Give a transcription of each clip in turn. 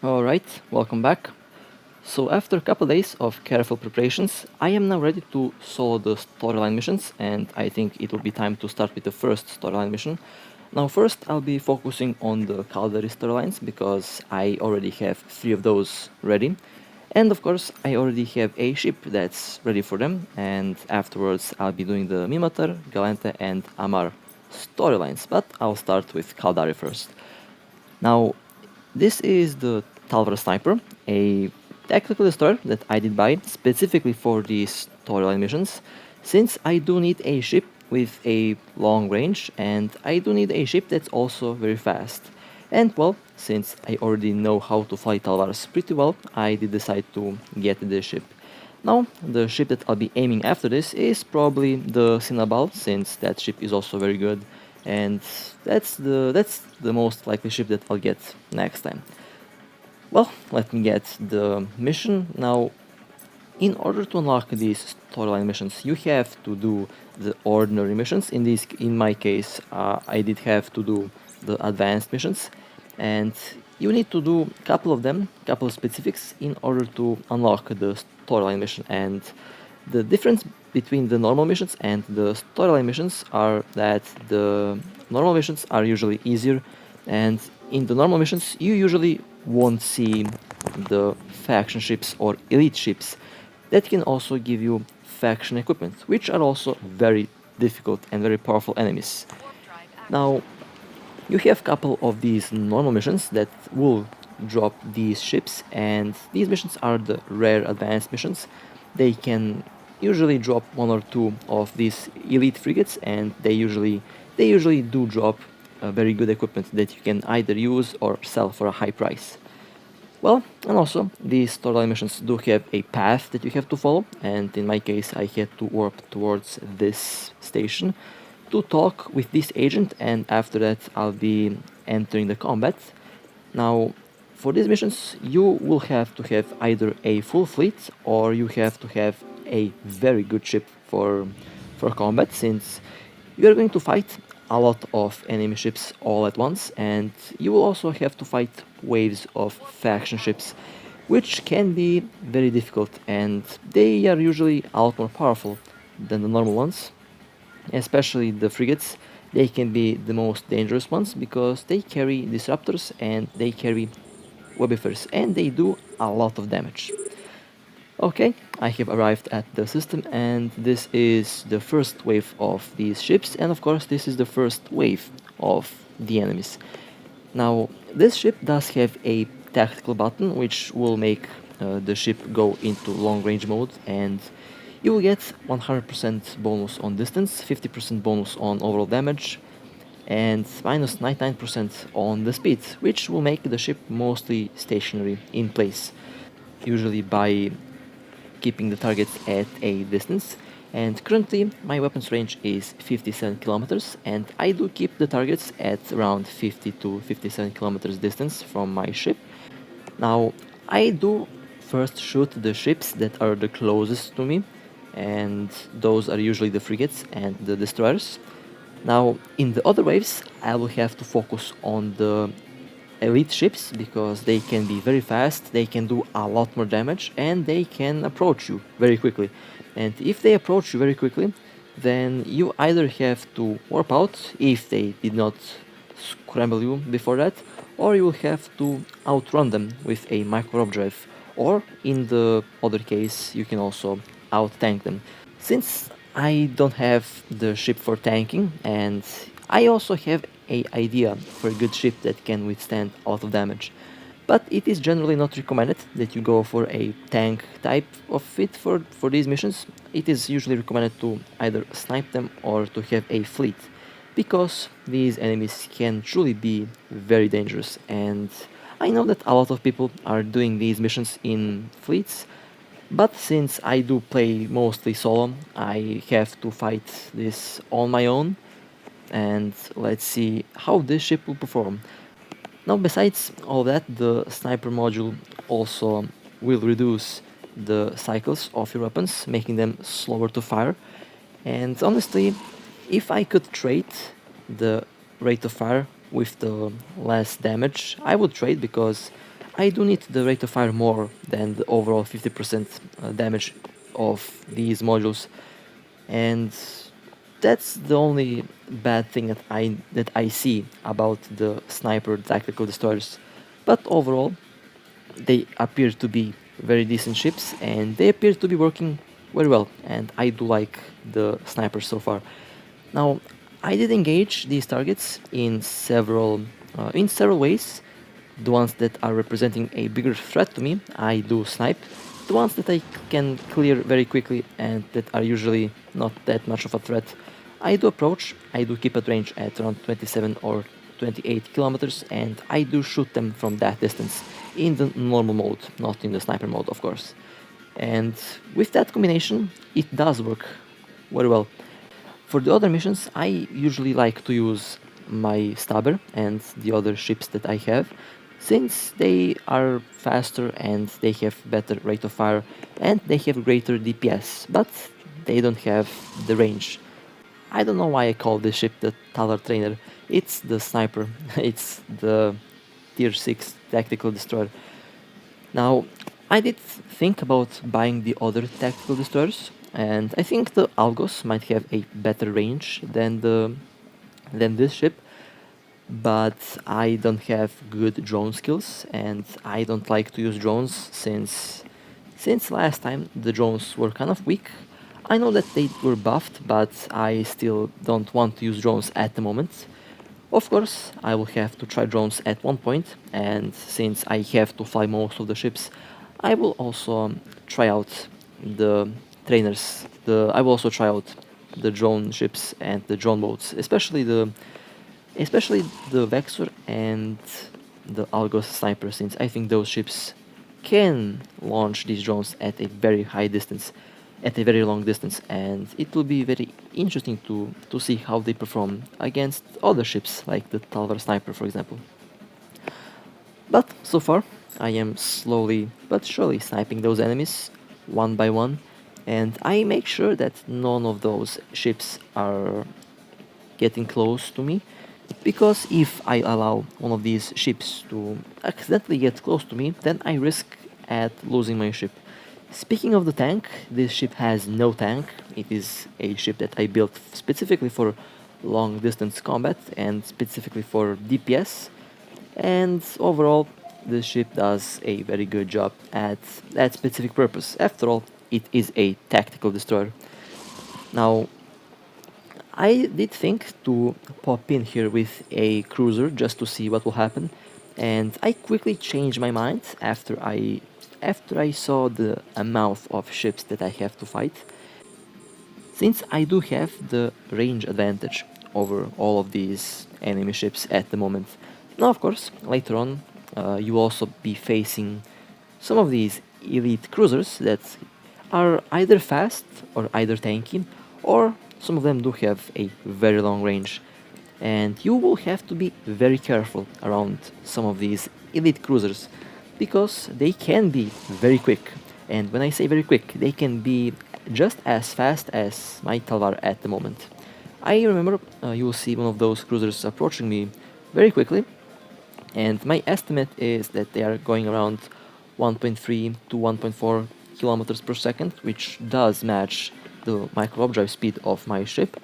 Alright, welcome back. So after a couple days of careful preparations, I am now ready to solo the storyline missions, and I think it will be time to start with the first storyline mission. Now first I'll be focusing on the Caldari storylines because I already have 3 of those ready. And of course I already have a ship that's ready for them, and afterwards I'll be doing the Mimatar, Galante and Amar storylines, but I'll start with Caldari first. Now, this is the Talwar Sniper, a tactical destroyer that I did buy specifically for these storyline missions, since I do need a ship with a long range and I do need a ship that's also very fast. And well, since I already know how to fly Talwars pretty well, I did decide to get this ship. Now, the ship that I'll be aiming after this is probably the Cinnabal, since that ship is also very good, and that's the most likely ship that I'll get next time. Well, let me get the mission. Now, in order to unlock these storyline missions, you have to do the ordinary missions. In my case, I did have to do the advanced missions, and you need to do a couple of them, couple of specifics, in order to unlock the storyline mission. And the difference between the normal missions and the storyline missions are that the normal missions are usually easier, and in the normal missions you usually won't see the faction ships or elite ships that can also give you faction equipment, which are also very difficult and very powerful enemies. Now, you have a couple of these normal missions that will drop these ships, and these missions are the rare advanced missions. They can usually drop one or two of these elite frigates, and they usually do drop very good equipment that you can either use or sell for a high price. Well, and also these storyline missions do have a path that you have to follow, and in my case I had to warp towards this station to talk with this agent, and after that I'll be entering the combat. Now, for these missions you will have to have either a full fleet or you have to have a very good ship for combat, since you are going to fight a lot of enemy ships all at once, and you will also have to fight waves of faction ships, which can be very difficult, and they are usually a lot more powerful than the normal ones, especially the frigates. They can be the most dangerous ones because they carry disruptors and they carry webifers, and they do a lot of damage. Okay, I have arrived at the system, and this is the first wave of these ships, and of course this is the first wave of the enemies. Now, this ship does have a tactical button which will make the ship go into long range mode, and you will get 100% bonus on distance, 50% bonus on overall damage, and minus 99% on the speed, which will make the ship mostly stationary in place, usually by keeping the targets at a distance. And currently my weapons range is 57 kilometers, and I do keep the targets at around 50 to 57 kilometers distance from my ship. Now, I do first shoot the ships that are the closest to me, and those are usually the frigates and the destroyers. Now, in the other waves, I will have to focus on the elite ships because they can be very fast, they can do a lot more damage, and they can approach you very quickly. And if they approach you very quickly, then you either have to warp out if they did not scramble you before that, or you will have to outrun them with a micro warp drive, or in the other case you can also out tank them. Since I don't have the ship for tanking, and I also have a idea for a good ship that can withstand a lot of damage, but it is generally not recommended that you go for a tank type of fit for these missions. It is usually recommended to either snipe them or to have a fleet, because these enemies can truly be very dangerous, and I know that a lot of people are doing these missions in fleets, but since I do play mostly solo, I have to fight this on my own, and let's see how this ship will perform. Now, besides all that, the sniper module also will reduce the cycles of your weapons, making them slower to fire. And honestly, if I could trade the rate of fire with the less damage, I would trade, because I do need the rate of fire more than the overall 50% damage of these modules, and that's the only bad thing that I see about the sniper tactical destroyers. But overall, they appear to be very decent ships, and they appear to be working very well, and I do like the snipers so far. Now, I did engage these targets in several ways. The ones that are representing a bigger threat to me, I do snipe. The ones that I can clear very quickly and that are usually not that much of a threat, I do approach. I do keep at range at around 27 or 28 kilometers, and I do shoot them from that distance in the normal mode, not in the sniper mode, of course. And with that combination, it does work very well. For the other missions, I usually like to use my stabber and the other ships that I have, since they are faster and they have better rate of fire and they have greater DPS, but they don't have the range. I don't know why I call this ship the Talwar trainer. It's the sniper, it's the tier 6 tactical destroyer. Now, I did think about buying the other tactical destroyers, and I think the Algos might have a better range than this ship, but I don't have good drone skills, and I don't like to use drones since last time the drones were kind of weak. I know that they were buffed, but I still don't want to use drones at the moment. Of course, I will have to try drones at one point, and since I have to fly most of the ships, I will also try out the trainers. I will also try out the drone ships and the drone boats, especially the Vexor and the Algos Sniper, since I think those ships can launch these drones at a very high distance, at a very long distance, and it will be very interesting to see how they perform against other ships like the Talwar Sniper, for example. But so far, I am slowly but surely sniping those enemies one by one, and I make sure that none of those ships are getting close to me, because if I allow one of these ships to accidentally get close to me, then I risk at losing my ship. Speaking of the tank, this ship has no tank. It is a ship that I built specifically for long distance combat and specifically for DPS, and overall this ship does a very good job at that specific purpose. After all, it is a tactical destroyer. Now, I did think to pop in here with a cruiser just to see what will happen, and I quickly changed my mind after I saw the amount of ships that I have to fight, since I do have the range advantage over all of these enemy ships at the moment. Now, of course, later on, you will also be facing some of these elite cruisers that are either fast or either tanky, or some of them do have a very long range. And you will have to be very careful around some of these elite cruisers, because they can be very quick. And when I say very quick, they can be just as fast as my Talwar at the moment. I remember you will see one of those cruisers approaching me very quickly, and my estimate is that they are going around 1.3 to 1.4 kilometers per second, which does match the micro updrive speed of my ship.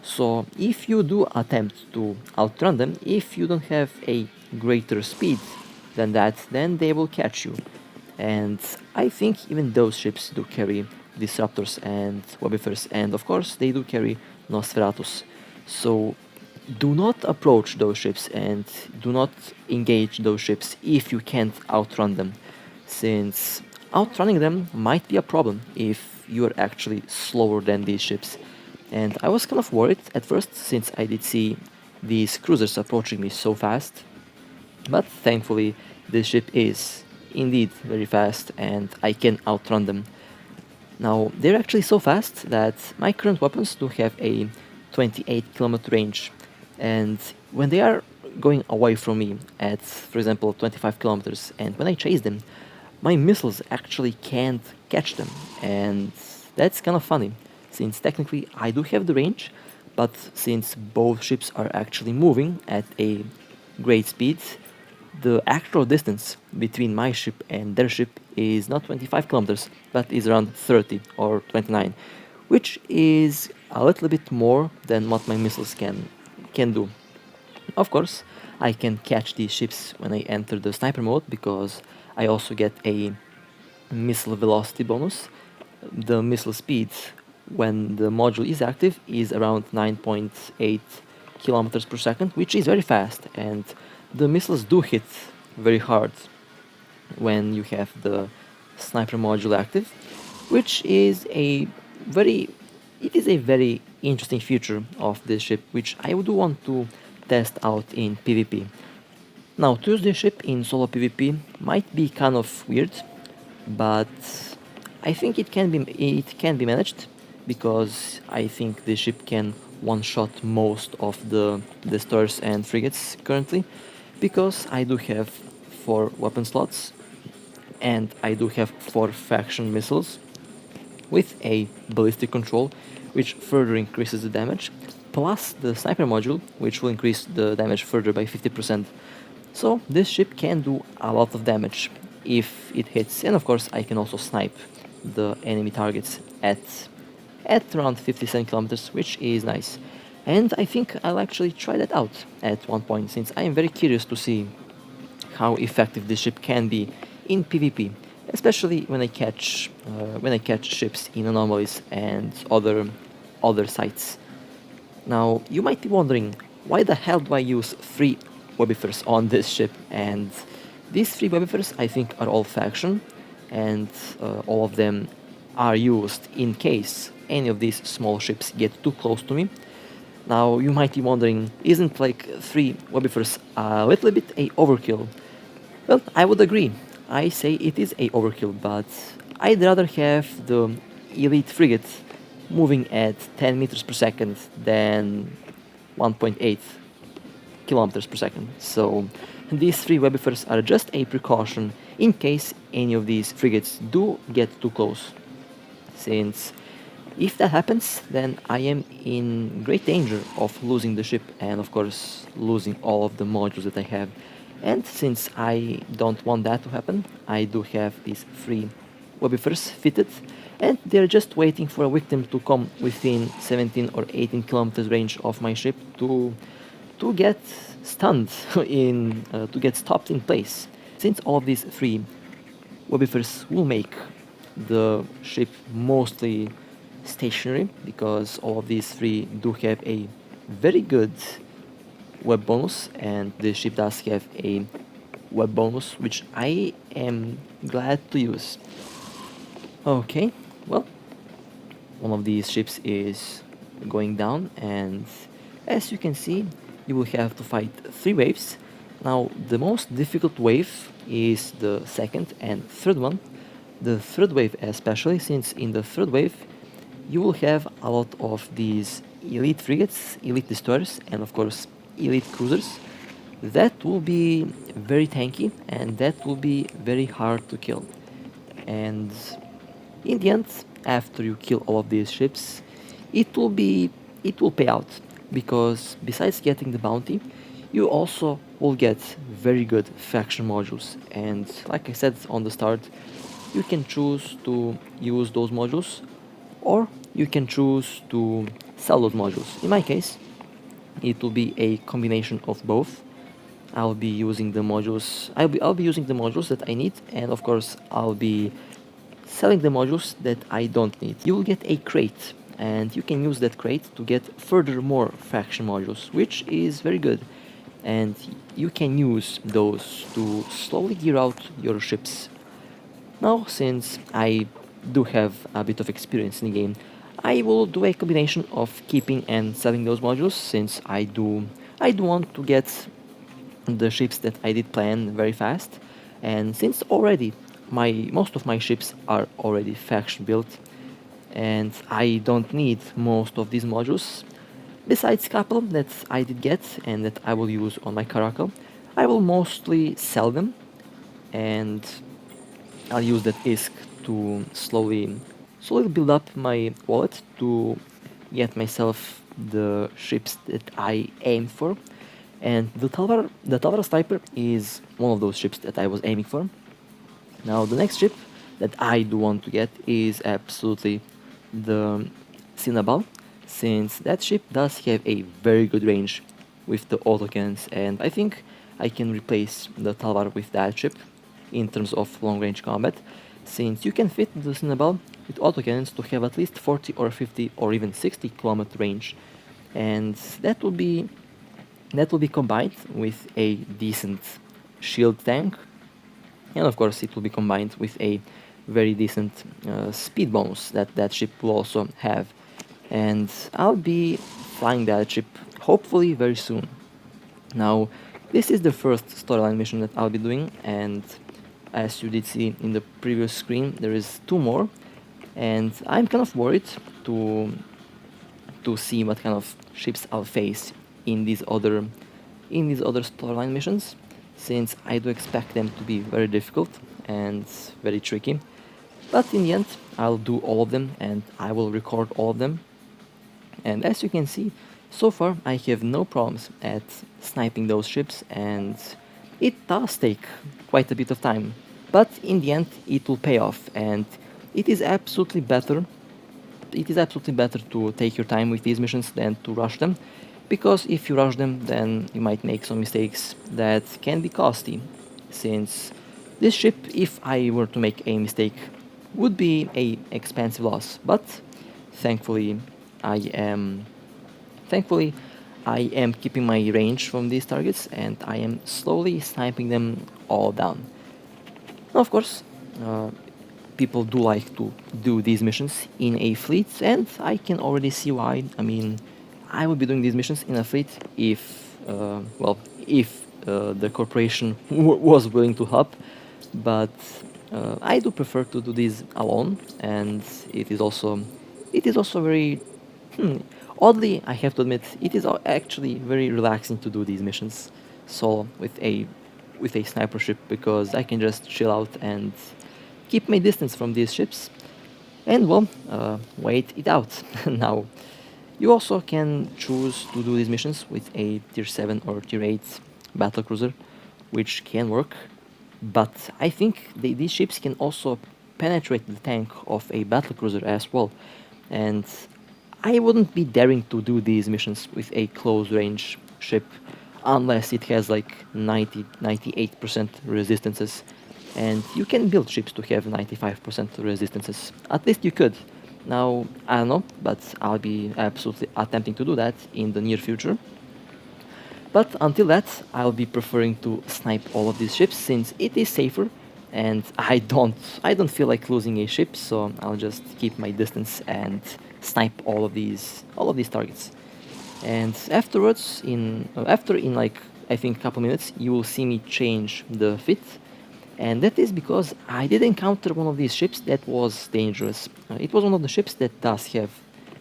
So if you do attempt to outrun them, if you don't have a greater speed than that, then they will catch you. And I think even those ships do carry Disruptors and Webifers, and of course they do carry Nosferatus. So do not approach those ships and do not engage those ships if you can't outrun them, since outrunning them might be a problem if you're actually slower than these ships. And I was kind of worried at first, since I did see these cruisers approaching me so fast, but thankfully this ship is indeed very fast and I can outrun them. Now, they're actually so fast that my current weapons do have a 28 kilometer range, and when they are going away from me at, for example, 25 kilometers, and when I chase them, my missiles actually can't catch them, and that's kind of funny, since technically I do have the range, but since both ships are actually moving at a great speed, The actual distance between my ship and their ship is not 25 kilometers, but is around 30 or 29, which is a little bit more than what my missiles can do. Of course, I can catch these ships when I enter the sniper mode because I also get a missile velocity bonus. The missile speed when the module is active is around 9.8 kilometers per second, which is very fast, and the missiles do hit very hard when you have the sniper module active, which is a very very interesting feature of this ship, which I would want to test out in PvP. Now, to use this ship in solo PvP might be kind of weird, but I think it can be managed because I think the ship can one-shot most of the destroyers and frigates currently, because I do have 4 weapon slots and I do have 4 faction missiles with a ballistic control, which further increases the damage, plus the sniper module, which will increase the damage further by 50%. So this ship can do a lot of damage if it hits, and of course I can also snipe the enemy targets at around 57 kilometers, which is nice. And I think I'll actually try that out at one point, since I am very curious to see how effective this ship can be in PvP, especially when I catch ships in anomalies and other sites. Now, you might be wondering, why the hell do I use 3 webifers on this ship? And these 3 webifers, I think, are all faction, and all of them are used in case any of these small ships get too close to me. Now, you might be wondering, isn't like 3 webifers a little bit a overkill? Well, I would agree. I say it is a overkill, but I'd rather have the elite frigate moving at 10 meters per second than 1.8 kilometers per second. So these 3 webifers are just a precaution in case any of these frigates do get too close. Since if that happens, then I am in great danger of losing the ship and of course losing all of the modules that I have. And since I don't want that to happen, I do have these 3 webifers fitted, and they're just waiting for a victim to come within 17 or 18 kilometers range of my ship to get stunned to get stopped in place. Since all of these 3 webifers will make the ship mostly stationary, because all of these 3 do have a very good web bonus, and the ship does have a web bonus, which I am glad to use. Okay, well, one of these ships is going down, and as you can see, you will have to fight 3 waves. Now, the most difficult wave is the second and third one. The third wave especially, since in the third wave you will have a lot of these elite frigates, elite destroyers, and of course elite cruisers. That will be very tanky, and that will be very hard to kill. And in the end, after you kill all of these ships, it will pay out, because besides getting the bounty, you also will get very good faction modules. And like I said on the start, you can choose to use those modules, or you can choose to sell those modules. In my case, it will be a combination of both. I'll be using the modules that I need, and of course I'll be selling the modules that I don't need. You'll get a crate, and you can use that crate to get further more faction modules, which is very good. And you can use those to slowly gear out your ships. Now, since I do have a bit of experience in the game, I will do a combination of keeping and selling those modules, since I do want to get the ships that I did plan very fast, and since already most of my ships are already faction built, and I don't need most of these modules. Besides a couple that I did get and that I will use on my Caracal, I will mostly sell them, and I'll use that ISK to slowly build up my wallet to get myself the ships that I aim for. And the Talwar Sniper is one of those ships that I was aiming for. Now the next ship that I do want to get is absolutely the Cinnabal, since that ship does have a very good range with the autocannons, and I think I can replace the Talwar with that ship in terms of long range combat, since you can fit the Cinnabal with autocannons to have at least 40 or 50 or even 60 km range, and that will be combined with a decent shield tank, and of course it will be combined with a very decent speed bonus that that ship will also have. And I'll be flying that ship hopefully very soon. Now, this is the first storyline mission that I'll be doing, and as you did see in the previous screen, there is two more, and I'm kind of worried to to see what kind of ships I'll face in these other storyline missions, since I do expect them to be very difficult and very tricky. But in the end, I'll do all of them and I will record all of them. And as you can see, so far I have no problems at sniping those ships, and it does take quite a bit of time. But in the end, it will pay off, and it is absolutely better to take your time with these missions than to rush them, because if you rush them, then you might make some mistakes that can be costly, since this ship, if I were to make a mistake, would be a expensive loss. But thankfully I am thankfully I am keeping my range from these targets, and I am slowly sniping them all down. Now, of course, uh, people do like to do these missions in a fleet, and I can already see why. I mean, I would be doing these missions in a fleet if the corporation was willing to help, but I do prefer to do these alone, and it is also very oddly, I have to admit, it is actually very relaxing to do these missions solo with a sniper ship, because I can just chill out and keep my distance from these ships and, well, wait it out. Now, you also can choose to do these missions with a tier 7 or tier 8 battlecruiser, which can work, but I think these ships can also penetrate the tank of a battlecruiser as well, and I wouldn't be daring to do these missions with a close range ship unless it has like 98% resistances, and you can build ships to have 95% resistances. At least you could. Now, I don't know, but I'll be absolutely attempting to do that in the near future. But until that, I'll be preferring to snipe all of these ships, since it is safer, and I don't feel like losing a ship, so I'll just keep my distance and snipe all of these targets. And afterwards, in like I think a couple minutes, you will see me change the fit, and that is because I did encounter one of these ships that was dangerous. It was one of the ships that does have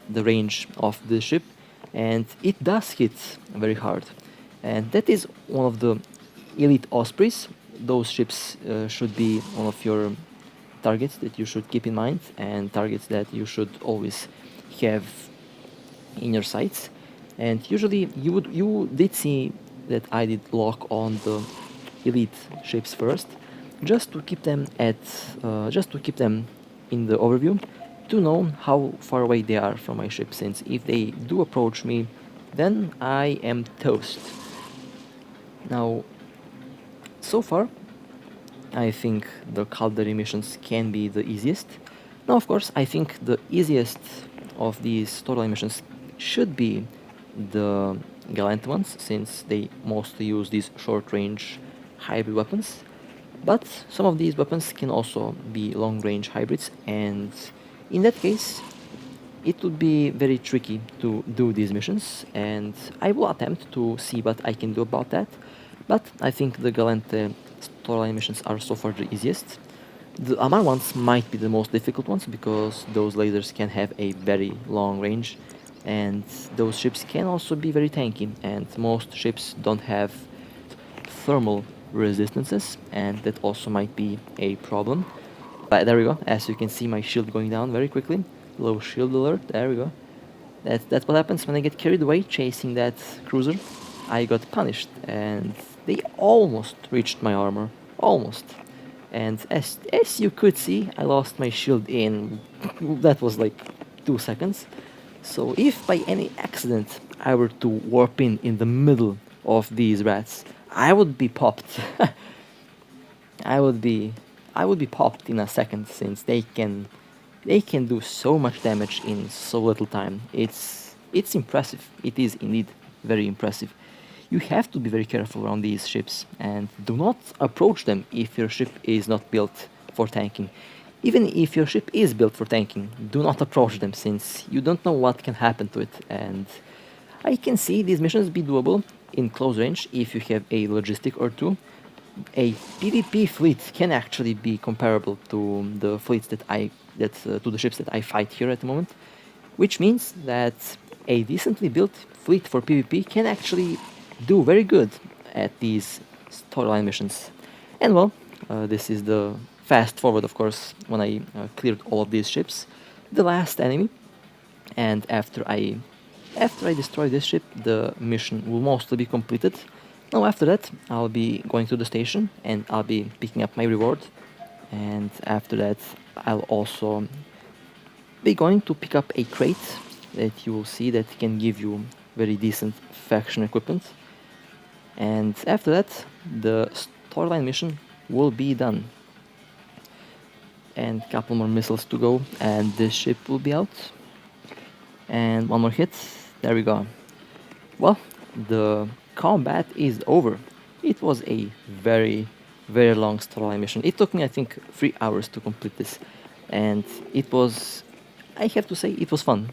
the range of the ship, and it does hit very hard. And that is one of the elite Ospreys. Those ships should be one of your targets that you should keep in mind, and targets that you should always have in your sights. And usually you did see that I did lock on the elite ships first, just to keep them in the overview, to know how far away they are from my ship, since if they do approach me, then I am toast. Now, so far, I think the Caldari missions can be the easiest. Now, of course, I think the easiest of these storyline missions should be the Gallant ones, since they mostly use these short-range hybrid weapons. But some of these weapons can also be long-range hybrids, and in that case, it would be very tricky to do these missions, and I will attempt to see what I can do about that. But I think the Galante storyline missions are so far the easiest. The Amar ones might be the most difficult ones, because those lasers can have a very long range, and those ships can also be very tanky, and most ships don't have thermal resistances, and that also might be a problem. But there we go, as you can see my shield going down very quickly. Low shield alert, there we go. That's what happens when I get carried away chasing that cruiser. I got punished, and they almost reached my armor. Almost. And as you could see, I lost my shield in... that was like 2 seconds. So if by any accident I were to warp in the middle of these rats, I would be popped. I would be popped in a second, since they can do so much damage in so little time. It's impressive. It is indeed very impressive. You have to be very careful around these ships, and do not approach them if your ship is not built for tanking. Even if your ship is built for tanking, do not approach them, since you don't know what can happen to it. And I can see these missions be doable in close range if you have a logistic or two. A PvP fleet can actually be comparable to the fleets to the ships that I fight here at the moment, which means that a decently built fleet for PvP can actually do very good at these storyline missions. And well, this is the fast forward, of course, when I cleared all of these ships, the last enemy, and after I destroy this ship, the mission will mostly be completed. Now after that, I'll be going to the station and I'll be picking up my reward, and after that I'll also be going to pick up a crate that you will see that can give you very decent faction equipment. And after that, the storyline mission will be done. And a couple more missiles to go, and this ship will be out. And one more hit. There we go. Well, the combat is over. It was a very, very long storyline mission. It took me, I think, 3 hours to complete this. And it was, I have to say, it was fun.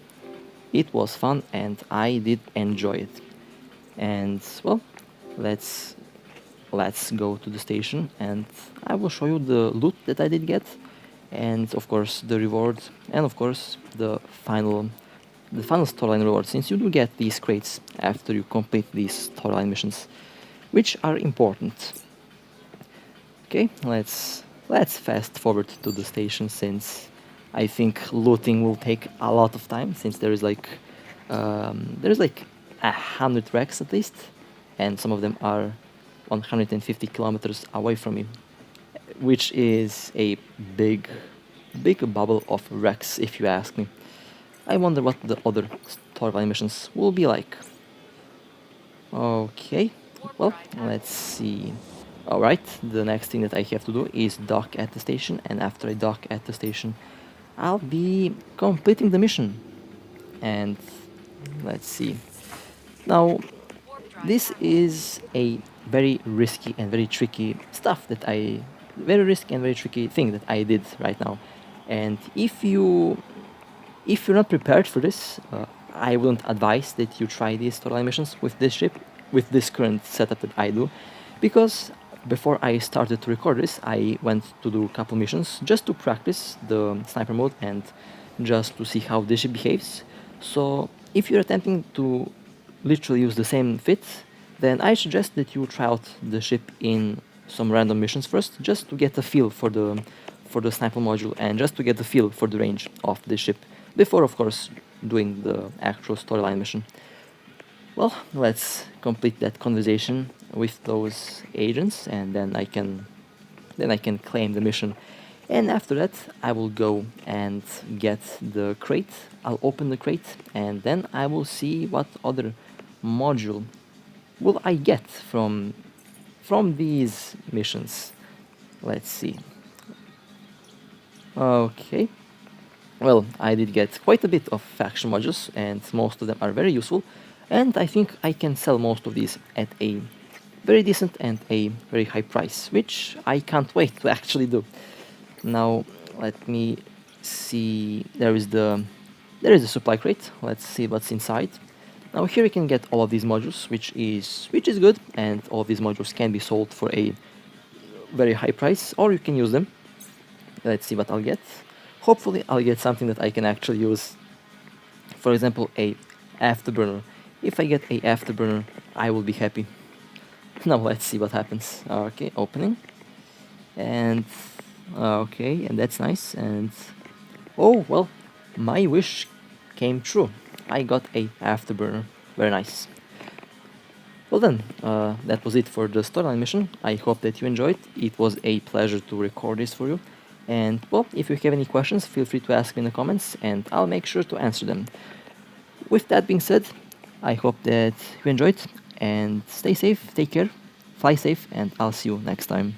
It was fun, and I did enjoy it. And, well, let's go to the station, and I will show you the loot that I did get, and of course the reward, and of course the final storyline reward, since you do get these crates after you complete these storyline missions, which are important. Okay, let's fast forward to the station, since I think looting will take a lot of time, since there's like 100 wrecks at least, and some of them are 150 kilometers away from me, which is a big bubble of wrecks, if you ask me. I wonder what the other storyline missions will be like. Okay, well, let's see. Alright, the next thing that I have to do is dock at the station, and after I dock at the station, I'll be completing the mission. And let's see. Now, this is a very risky and very tricky thing that I did right now. And if you're not prepared for this, I wouldn't advise that you try these storyline missions with this ship, with this current setup that I do, because before I started to record this, I went to do a couple missions just to practice the sniper mode and just to see how this ship behaves. So if you're attempting to literally use the same fit, then I suggest that you try out the ship in some random missions first, just to get a feel for the sniper module, and just to get the feel for the range of the ship, before of course doing the actual storyline mission. Well, let's complete that conversation with those agents, and then I can claim the mission. And after that, I will go and get the crate. I'll open the crate, and then I will see what other module will I get from these missions. Let's see. Okay. Well, I did get quite a bit of faction modules, and most of them are very useful, and I think I can sell most of these at a very decent and a very high price, which I can't wait to actually do. Now, let me see. There is the supply crate. Let's see what's inside. Now here you can get all of these modules, which is good, and all of these modules can be sold for a very high price, or you can use them. Let's see what I'll get. Hopefully I'll get something that I can actually use. For example, a afterburner. If I get a afterburner, I will be happy. Now let's see what happens. Okay, opening. And okay, and that's nice. And oh well, my wish came true. I got a afterburner. Very nice. Well then, that was it for the storyline mission. I hope that you enjoyed. It was a pleasure to record this for you. And well, if you have any questions, feel free to ask me in the comments and I'll make sure to answer them. With that being said, I hope that you enjoyed and stay safe, take care, fly safe, and I'll see you next time.